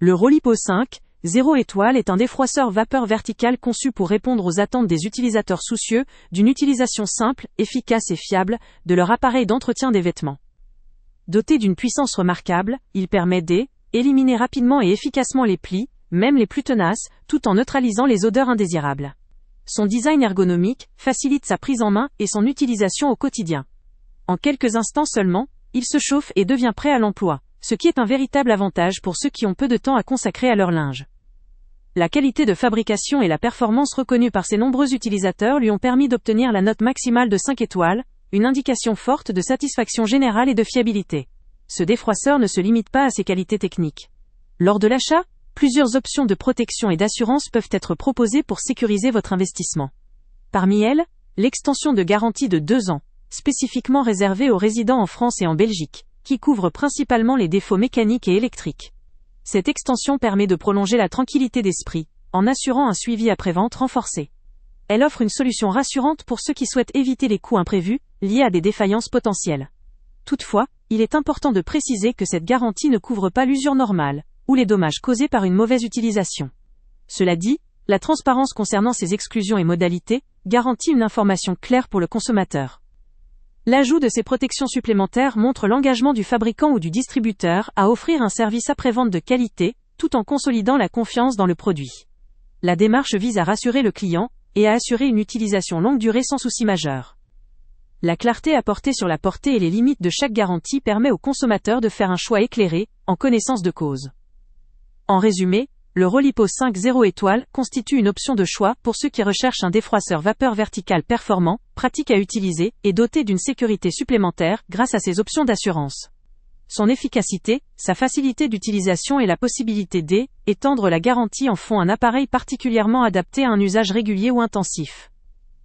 Le Rolipo 5, 0 étoile est un défroisseur vapeur vertical conçu pour répondre aux attentes des utilisateurs soucieux d'une utilisation simple, efficace et fiable de leur appareil d'entretien des vêtements. Doté d'une puissance remarquable, il permet d'éliminer rapidement et efficacement les plis, même les plus tenaces, tout en neutralisant les odeurs indésirables. Son design ergonomique facilite sa prise en main et son utilisation au quotidien. En quelques instants seulement, il se chauffe et devient prêt à l'emploi, ce qui est un véritable avantage pour ceux qui ont peu de temps à consacrer à leur linge. La qualité de fabrication et la performance reconnue par ses nombreux utilisateurs lui ont permis d'obtenir la note maximale de 5 étoiles, une indication forte de satisfaction générale et de fiabilité. Ce défroisseur ne se limite pas à ses qualités techniques. Lors de l'achat, plusieurs options de protection et d'assurance peuvent être proposées pour sécuriser votre investissement. Parmi elles, l'extension de garantie de 2 ans, spécifiquement réservée aux résidents en France et en Belgique, qui couvre principalement les défauts mécaniques et électriques. Cette extension permet de prolonger la tranquillité d'esprit, en assurant un suivi après-vente renforcé. Elle offre une solution rassurante pour ceux qui souhaitent éviter les coûts imprévus, liés à des défaillances potentielles. Toutefois, il est important de préciser que cette garantie ne couvre pas l'usure normale, ou les dommages causés par une mauvaise utilisation. Cela dit, la transparence concernant ces exclusions et modalités garantit une information claire pour le consommateur. L'ajout de ces protections supplémentaires montre l'engagement du fabricant ou du distributeur à offrir un service après-vente de qualité, tout en consolidant la confiance dans le produit. La démarche vise à rassurer le client et à assurer une utilisation longue durée sans souci majeur. La clarté apportée sur la portée et les limites de chaque garantie permet au consommateur de faire un choix éclairé, en connaissance de cause. En résumé, le Rolipo 5 0 étoile constitue une option de choix pour ceux qui recherchent un défroisseur vapeur vertical performant, pratique à utiliser et doté d'une sécurité supplémentaire grâce à ses options d'assurance. Son efficacité, sa facilité d'utilisation et la possibilité d'étendre la garantie en font un appareil particulièrement adapté à un usage régulier ou intensif.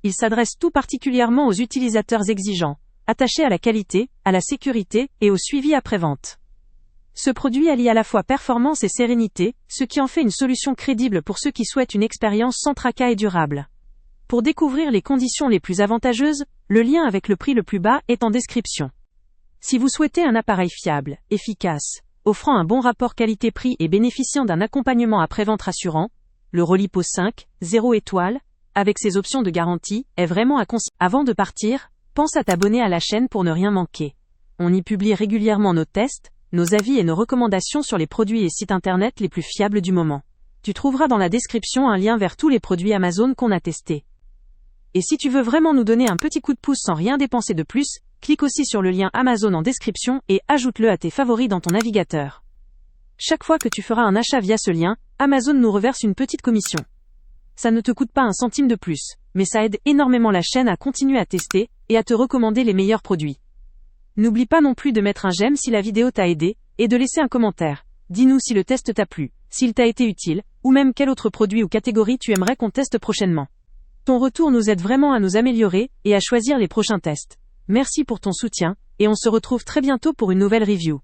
Il s'adresse tout particulièrement aux utilisateurs exigeants, attachés à la qualité, à la sécurité et au suivi après-vente. Ce produit allie à la fois performance et sérénité, ce qui en fait une solution crédible pour ceux qui souhaitent une expérience sans tracas et durable. Pour découvrir les conditions les plus avantageuses, le lien avec le prix le plus bas est en description. Si vous souhaitez un appareil fiable, efficace, offrant un bon rapport qualité-prix et bénéficiant d'un accompagnement après-vente rassurant, le Rolipo 5, 0 étoile, avec ses options de garantie, est vraiment à considérer. Avant de partir, pense à t'abonner à la chaîne pour ne rien manquer. On y publie régulièrement nos tests, nos avis et nos recommandations sur les produits et sites internet les plus fiables du moment. Tu trouveras dans la description un lien vers tous les produits Amazon qu'on a testés. Et si tu veux vraiment nous donner un petit coup de pouce sans rien dépenser de plus, clique aussi sur le lien Amazon en description et ajoute-le à tes favoris dans ton navigateur. Chaque fois que tu feras un achat via ce lien, Amazon nous reverse une petite commission. Ça ne te coûte pas un centime de plus, mais ça aide énormément la chaîne à continuer à tester et à te recommander les meilleurs produits. N'oublie pas non plus de mettre un j'aime si la vidéo t'a aidé, et de laisser un commentaire. Dis-nous si le test t'a plu, s'il t'a été utile, ou même quel autre produit ou catégorie tu aimerais qu'on teste prochainement. Ton retour nous aide vraiment à nous améliorer, et à choisir les prochains tests. Merci pour ton soutien, et on se retrouve très bientôt pour une nouvelle review.